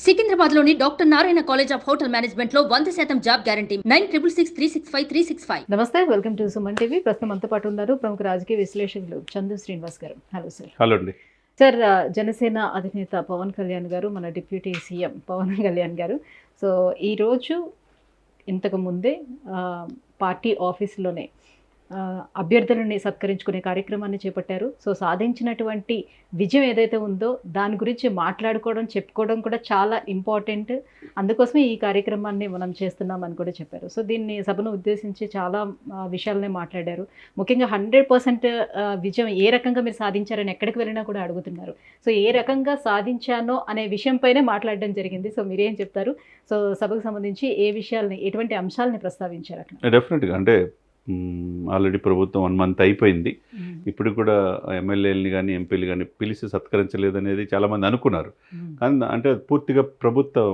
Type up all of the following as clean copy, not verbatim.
సికింద్రాబాద్లోని doctor Narayana college of hotel management లో 100% job guarantee 966365 నమస్తే, welcome to Suman TV. ప్రస్తుతం మనతో పాటు ఉన్నారు ప్రముఖ రాజకీయ విశ్లేషకులు చందు శ్రీనివాస్ గారు. Hello sir. హలో అండి. సార్, జనసేన అధినేత పవన్ కళ్యాణ్ గారు, మన డిప్యూటీ సీఎం పవన్ కళ్యాణ్ గారు సో ఈరోజు ఇంతకు ముందే పార్టీ ఆఫీస్లోనే అభ్యర్థులని సత్కరించుకునే కార్యక్రమాన్ని చేపట్టారు. సో సాధించినటువంటి విజయం ఏదైతే ఉందో దాని గురించి మాట్లాడుకోవడం, చెప్పుకోవడం కూడా చాలా ఇంపార్టెంట్. అందుకోసమే ఈ కార్యక్రమాన్ని మనం చేస్తున్నామని కూడా చెప్పారు. సో దీన్ని సభను ఉద్దేశించి చాలా విషయాలనే మాట్లాడారు. ముఖ్యంగా 100% విజయం ఏ రకంగా మీరు సాధించారని ఎక్కడికి వెళ్ళినా కూడా అడుగుతున్నారు. సో ఏ రకంగా సాధించానో అనే విషయంపైనే మాట్లాడడం జరిగింది. సో మీరేం చెప్తారు? సో సభకు సంబంధించి ఏ విషయాల్ని, ఎటువంటి అంశాలని ప్రస్తావించారు అక్కడ? డెఫినెట్గా అంటే ఆల్రెడీ ప్రభుత్వం 1 month అయిపోయింది. ఇప్పుడు కూడా ఎమ్మెల్యేలని కానీ ఎంపీలు కానీ పిలిచి సత్కరించలేదనేది చాలామంది అనుకున్నారు. కానీ అంటే పూర్తిగా ప్రభుత్వం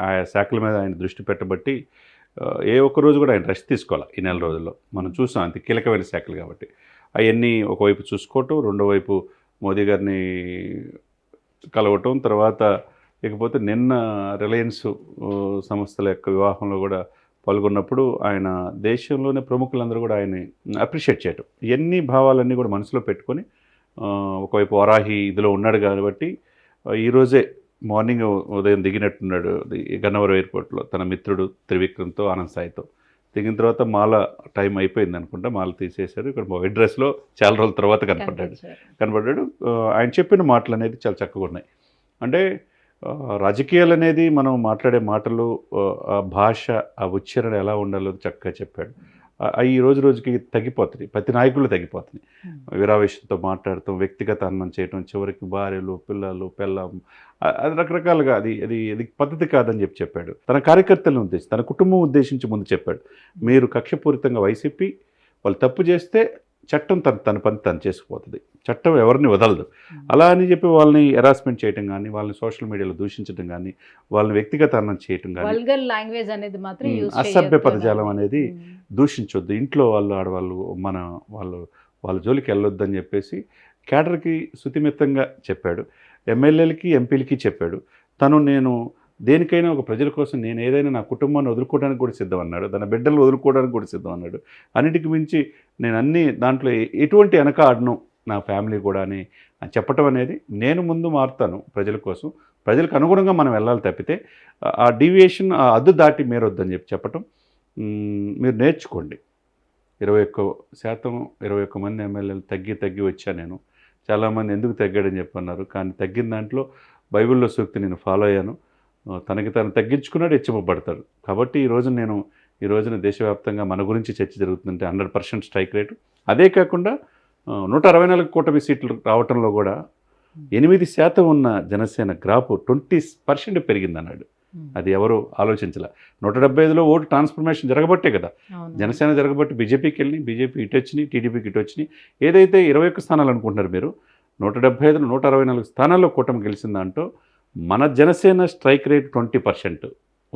ఆయా శాఖల మీద ఆయన దృష్టి పెట్టబట్టి ఏ ఒక్క రోజు కూడా ఆయన రెస్ట్ తీసుకోవాలి. ఈ నెల రోజుల్లో మనం చూసాం, అంత కీలకమైన శాఖలు కాబట్టి అవన్నీ ఒకవైపు చూసుకోవటం, రెండో వైపు మోదీ గారిని కలవటం, తర్వాత ఇకపోతే నిన్న రిలయన్స్ సంస్థల యొక్క వివాహంలో కూడా పాల్గొన్నప్పుడు ఆయన దేశంలోనే ప్రముఖులందరూ కూడా ఆయన్ని అప్రిషియేట్ చేయటం, ఇవన్నీ భావాలన్నీ కూడా మనసులో పెట్టుకొని ఒకవైపు వరాహి ఇదిలో ఉన్నాడు కాబట్టి ఈరోజే మార్నింగ్ ఉదయం దిగినట్టున్నాడు గన్నవరం ఎయిర్పోర్ట్లో తన మిత్రుడు త్రివిక్రమ్తో, ఆనంద్ సాయితో. దిగిన తర్వాత మాల టైం అయిపోయింది అనుకుంటా, మాల తీసేశారు. ఇక్కడ వైట్ డ్రెస్లో చాలా రోజుల తర్వాత కనపడ్డాడు. ఆయన చెప్పిన మాటలు అనేది చాలా చక్కగా ఉన్నాయి. అంటే రాజకీయాలు అనేది మనం మాట్లాడే మాటలు, ఆ భాష, ఆ ఉచ్చారణ ఎలా ఉండాలో చక్కగా చెప్పాడు. అవి రోజు రోజుకి తగ్గిపోతున్నాయి, ప్రతి నాయకులు తగ్గిపోతున్నాయి. విరావేశంతో మాట్లాడటం, వ్యక్తిగత అన్నం చేయటం, చివరికి భార్యలు, పిల్లలు, పెళ్ళం, అది రకరకాలుగా అది పద్ధతి కాదని చెప్పాడు. తన కార్యకర్తలను ఉద్దేశించి, తన కుటుంబం ఉద్దేశించి ముందు చెప్పాడు, మీరు కక్షపూరితంగా వైసీపీ వాళ్ళు తప్పు చేస్తే చట్టం తన పని తను చేసుకుపోతుంది, చట్టం ఎవరిని వదలదు. అలా అని చెప్పి వాళ్ళని హెరాస్మెంట్ చేయటం కానీ, వాళ్ళని సోషల్ మీడియాలో దూషించడం కానీ, వాళ్ళని వ్యక్తిగత అన్నం చేయటం కానీ, అసభ్య పదజాలం అనేది దూషించొద్దు, ఇంట్లో వాళ్ళు ఆడవాళ్ళు వాళ్ళ జోలికి వెళ్ళొద్దని చెప్పేసి క్యాడర్కి శుతిమిత్తంగా చెప్పాడు. ఎమ్మెల్యేలకి ఎంపీలకి చెప్పాడు. నేను దేనికైనా ఒక ప్రజల కోసం నేను ఏదైనా నా కుటుంబాన్ని వదులుకోవడానికి కూడా సిద్ధం అన్నాడు, తన బిడ్డలు వదులుకోవడానికి కూడా సిద్ధం అన్నాడు. అన్నిటికి మించి నేను అన్ని దాంట్లో ఎటువంటి వెనక ఆడను, నా ఫ్యామిలీ కూడా అని చెప్పటం అనేది, నేను ముందు మారుతాను ప్రజల కోసం, ప్రజలకు అనుగుణంగా మనం వెళ్ళాలి తప్పితే ఆ డీవియేషన్, ఆ అద్దు దాటి మీరొద్దని చెప్పటం. మీరు నేర్చుకోండి. 21% 21 మంది ఎమ్మెల్యేలు తగ్గి వచ్చా నేను. చాలామంది ఎందుకు తగ్గాడని చెప్పన్నారు, కానీ తగ్గిన దాంట్లో బైబిల్లో సూక్తి నేను ఫాలో అయ్యాను. తనకి తను తగ్గించుకున్నాడు, హెచ్చింపబడతాడు. కాబట్టి ఈ రోజున దేశవ్యాప్తంగా మన గురించి చర్చ జరుగుతుందంటే 100% స్ట్రైక్ రేటు. అదే కాకుండా 164 కూటమి సీట్లు రావటంలో కూడా 8% ఉన్న జనసేన గ్రాఫ్ 20% పెరిగిందన్నాడు. అది ఎవరు ఆలోచించలే. 175లో ఓటు ట్రాన్స్ఫర్మేషన్ జరగబట్టే కదా, జనసేన జరగబట్టి బీజేపీకి వెళ్ళి, బీజేపీ ఇటు వచ్చినాయి, టీడీపీకి ఇటు వచ్చినాయి. ఏదైతే 21 స్థానాలు అనుకుంటున్నారు మీరు, 175లో 164 స్థానాల్లో కూటమి గెలిచిందంటూ మన జనసేన స్ట్రైక్ రేట్ 20%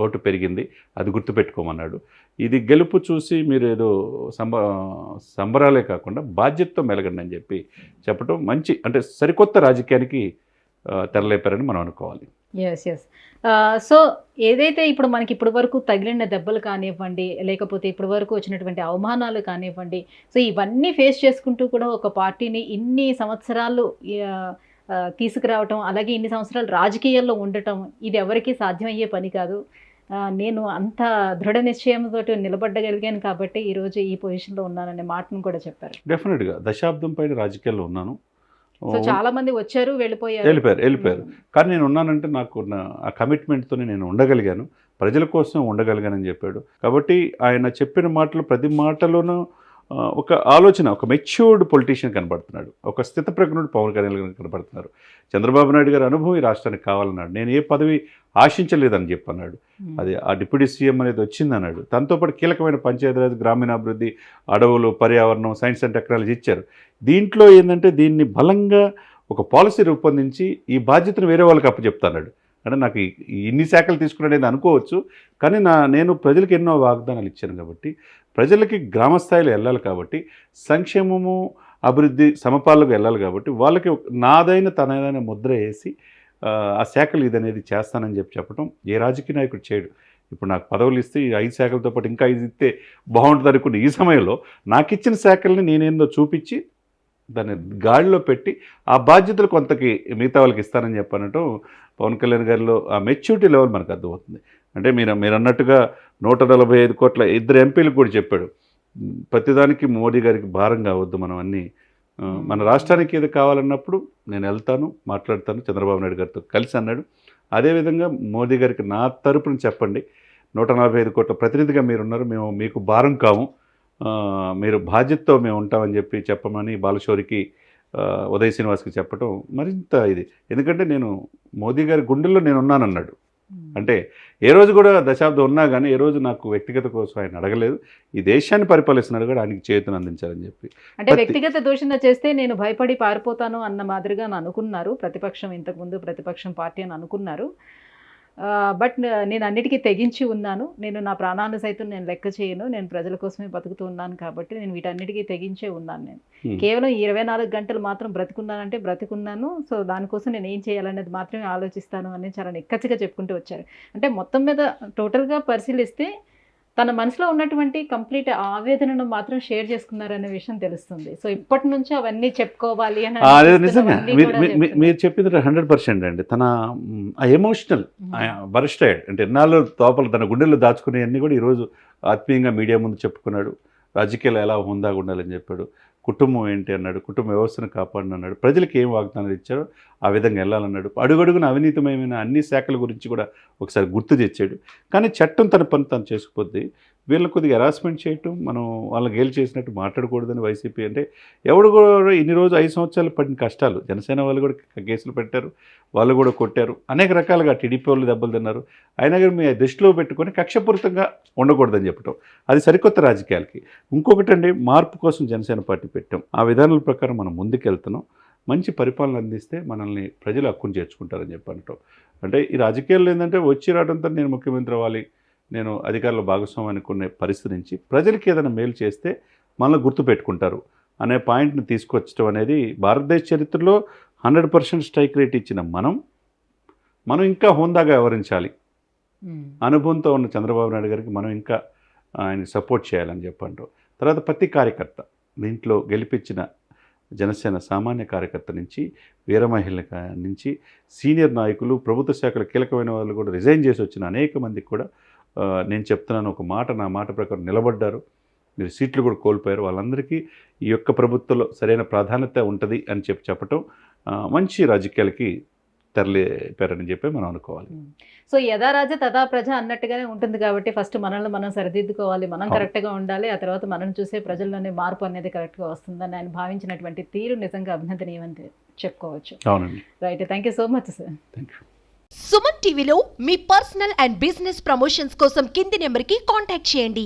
ఓటు పెరిగింది, అది గుర్తుపెట్టుకోమన్నాడు. ఇది గెలుపు చూసి మీరు ఏదో సంబరాలే కాకుండా బాధ్యతతో మెలగండి అని చెప్పడం మంచి, అంటే సరికొత్త రాజకీయానికి తెరలేపారని మనం అనుకోవాలి. ఎస్. సో ఏదైతే ఇప్పుడు మనకి ఇప్పటి వరకు తగిలిన దెబ్బలు కానివ్వండి, లేకపోతే ఇప్పటి వరకు వచ్చినటువంటి అవమానాలు కానివ్వండి, సో ఇవన్నీ ఫేస్ చేసుకుంటూ కూడా ఒక పార్టీని ఇన్ని సంవత్సరాలు తీసుకురావటం, అలాగే ఇన్ని సంవత్సరాలు రాజకీయాల్లో ఉండటం, ఇది ఎవరికీ సాధ్యమయ్యే పని కాదు. నేను అంత దృఢ నిశ్చయంతో నిలబడగలిగాను కాబట్టి ఈరోజు ఈ పొజిషన్లో ఉన్నాననే మాటను కూడా చెప్పారు. డెఫినెట్గా దశాబ్దం పైన రాజకీయాల్లో ఉన్నాను. సో చాలా మంది వచ్చారు, వెళ్ళిపోయారు. కానీ నేను ఉన్నానంటే నాకు ఆ కమిట్మెంట్తోనే నేను ఉండగలిగాను, ప్రజల కోసం ఉండగలిగానని చెప్పాడు. కాబట్టి ఆయన చెప్పిన మాటలు ప్రతి మాటలోనూ ఒక ఆలోచన, ఒక మెచ్యూర్డ్ పొలిటీషియన్ కనబడుతున్నాడు, ఒక స్థితప్రజ్ఞుడు పవన్ కళ్యాణ్ కనబడుతున్నారు. చంద్రబాబు నాయుడు గారి అనుభవం ఈ రాష్ట్రానికి కావాలన్నాడు. నేను ఏ పదవి ఆశించలేదని చెప్పన్నాడు. అది ఆ డిప్యూటీ సీఎం అనేది వచ్చిందన్నాడు. దాంతో పాటు కీలకమైన పంచాయతీరాజ్, గ్రామీణాభివృద్ధి, అడవులు, పర్యావరణం, సైన్స్ అండ్ టెక్నాలజీ ఇచ్చారు. దీంట్లో ఏంటంటే దీన్ని బలంగా ఒక పాలసీ రూపొందించి ఈ బాధ్యతను వేరే వాళ్ళకి అప్పచెప్తాడు. అంటే నాకు ఇన్ని శాఖలు తీసుకున్నాడని అనుకోవచ్చు, కానీ నేను ప్రజలకు ఎన్నో వాగ్దానాలు ఇచ్చాను కాబట్టి, ప్రజలకి గ్రామ స్థాయిలో వెళ్ళాలి కాబట్టి, సంక్షేమము, అభివృద్ధి, సమపాలకు వెళ్ళాలి కాబట్టి, వాళ్ళకి నాదైన తనదైన ముద్ర వేసి ఆ శాఖలు ఇదనేది చేస్తానని చెప్పడం ఏ రాజకీయ నాయకుడు చేయడు. ఇప్పుడు నాకు పదవులు ఇస్తే ఈ 5 శాఖలతో పాటు ఇంకా 5 ఇస్తే బాగుంటుంది అనుకున్న ఈ సమయంలో నాకు ఇచ్చిన శాఖల్ని నేనేందో చూపించి దాన్ని గాడిలో పెట్టి ఆ బాధ్యతలు కొంతకి మిగతా వాళ్ళకి ఇస్తానని చెప్పనటం పవన్ కళ్యాణ్ గారిలో ఆ మెచ్యూరిటీ లెవెల్ మనకు అర్థమవుతుంది. అంటే మీరు అన్నట్టుగా 145 కోట్ల 2 ఎంపీలకు కూడా చెప్పాడు, ప్రతిదానికి మోడీ గారికి భారం కావద్దు, మనం అన్నీ మన రాష్ట్రానికి ఏది కావాలన్నప్పుడు నేను వెళ్తాను, మాట్లాడతాను చంద్రబాబు నాయుడు గారితో కలిసి అన్నాడు. అదేవిధంగా మోదీ గారికి నా తరపున చెప్పండి, 145 కోట్ల ప్రతినిధిగా మీరున్నారు, మేము మీకు భారం కాము, మీరు బాధ్యతతో మేము ఉంటామని చెప్పమని బాలశౌరికి ఉదయ్ శ్రీనివాస్కి చెప్పడం మరింత ఇది. ఎందుకంటే నేను మోదీ గారి గుండెల్లో నేను ఉన్నానన్నాడు. అంటే ఏ రోజు కూడా దశాబ్దం ఉన్నా కానీ ఏ రోజు నాకు వ్యక్తిగత కోసం ఆయన అడగలేదు, ఈ దేశాన్ని పరిపాలిస్తున్నాడు కూడా ఆయనకి చేతును అందించాలని చెప్పి. అంటే వ్యక్తిగత దూషణ చేస్తే నేను భయపడి పారిపోతాను అన్న మాదిరిగా అనుకున్నారు ప్రతిపక్షం, ఇంతకుముందు ప్రతిపక్షం పార్టీ అని అనుకున్నారు. బట్ నేను అన్నిటికీ తెగించి ఉన్నాను, నేను నా ప్రాణాలు సైతం నేను లెక్క చేయను, నేను ప్రజల కోసమే బతుకుతూ ఉన్నాను కాబట్టి నేను వీటన్నిటికీ తెగించే ఉన్నాను. నేను కేవలం 24 గంటలు మాత్రం బ్రతుకున్నానంటే బ్రతుకున్నాను, సో దానికోసం నేను ఏం చేయాలనేది మాత్రమే ఆలోచిస్తాను అని చాలా నిక్కచ్చిగా చెప్పుకుంటూ వచ్చారు. అంటే మొత్తం మీద టోటల్గా పరిశీలిస్తే తన మనసులో ఉన్నటువంటి కంప్లీట్ ఆవేదనను మాత్రం షేర్ చేసుకున్నారనే విషయం తెలుస్తుంది. సో ఇప్పటి నుంచి అవన్నీ చెప్పుకోవాలి అని నిజంగా మీరు చెప్పింది 100% అండి. తన ఎమోషనల్ బరస్ట్ అయ్యాడు. అంటే ఎన్నాళ్ళు తోపలు తన గుండెల్లో దాచుకునే అన్నీ కూడా ఈరోజు ఆత్మీయంగా మీడియా ముందు చెప్పుకున్నాడు. రాజకీయాలు ఎలా హుందాగా ఉండాలని చెప్పాడు, కుటుంబం ఏంటి అన్నాడు, కుటుంబ వ్యవస్థను కాపాడని అన్నాడు, ప్రజలకు ఏం వాగ్దానాలు ఇచ్చారో ఆ విధంగా వెళ్ళాలన్నాడు, అడుగడుగున అవినీతిమయమైన అన్ని శాఖల గురించి కూడా ఒకసారి గుర్తు తెచ్చాడు. కానీ చట్టం తన పని తను చేసుకుపోద్ది. వీళ్ళని కొద్దిగా హెరాస్మెంట్ చేయటం, మనం వాళ్ళని గేలు చేసినట్టు మాట్లాడకూడదని వైసీపీ అంటే ఎవడు కూడా ఇన్ని రోజు 5 సంవత్సరాలు పడిన కష్టాలు, జనసేన వాళ్ళు కూడా కేసులు పెట్టారు, వాళ్ళు కూడా కొట్టారు, అనేక రకాలుగా టీడీపీ వాళ్ళు దెబ్బలు తిన్నారు. అయినా కానీ మీ దృష్టిలో పెట్టుకొని కక్షపూరితంగా ఉండకూడదని చెప్పటం అది సరికొత్త రాజకీయాలకి. ఇంకొకటండి, మార్పు కోసం జనసేన పార్టీ పెట్టాం, ఆ విధానాల ప్రకారం మనం ముందుకెళ్తున్నాం, మంచి పరిపాలన అందిస్తే మనల్ని ప్రజలు హక్కును చేర్చుకుంటారని చెప్పనటం. అంటే ఈ రాజకీయాల్లో ఏంటంటే వచ్చి రావడంతో నేను ముఖ్యమంత్రి అవ్వాలి, నేను అధికారుల భాగస్వామి అనుకునే పరిస్థితి నుంచి ప్రజలకి ఏదైనా మేలు చేస్తే మనల్ని గుర్తుపెట్టుకుంటారు అనే పాయింట్ని తీసుకొచ్చడం అనేది భారతదేశ చరిత్రలో 100% స్ట్రైక్ రేట్ ఇచ్చిన మనం ఇంకా హోందాగా వ్యవహరించాలి. అనుభవంతో ఉన్న చంద్రబాబు నాయుడు గారికి మనం ఇంకా ఆయన సపోర్ట్ చేయాలని చెప్పంటాం. తర్వాత ప్రతి కార్యకర్త దీంట్లో గెలిపించిన జనసేన సామాన్య కార్యకర్త నుంచి వీర మహిళ నుంచి సీనియర్ నాయకులు, ప్రభుత్వ శాఖల కీలకమైన వాళ్ళు కూడా రిజైన్ చేసి వచ్చిన అనేక మందికి కూడా నేను చెప్తున్నాను, ఒక మాట నా మాట ప్రకారం నిలబడ్డారు, మీరు సీట్లు కూడా కోల్పోయారు, వాళ్ళందరికీ ఈ యొక్క ప్రభుత్వంలో సరైన ప్రాధాన్యత ఉంటుంది అని చెప్పటం మంచి రాజకీయాలకి తెరలేపారని చెప్పి మనం అనుకోవాలి. సో యథా రాజ తథా ప్రజ అన్నట్టుగానే ఉంటుంది కాబట్టి ఫస్ట్ మనల్ని మనం సరిదిద్దుకోవాలి, మనం కరెక్ట్గా ఉండాలి, ఆ తర్వాత మనం చూసే ప్రజల్లోనే మార్పు అనేది కరెక్ట్గా వస్తుందని ఆయన భావించినటువంటి తీరు నిజంగా అభినందనీయమని చెప్పుకోవచ్చు. అవునండి, right. Thank you so much sir. Thank you. Suman టీవీలో మీ పర్సనల్ అండ్ బిజినెస్ ప్రమోషన్స్ కోసం కింది నెంబర్కి కాంటాక్ట్ చేయండి.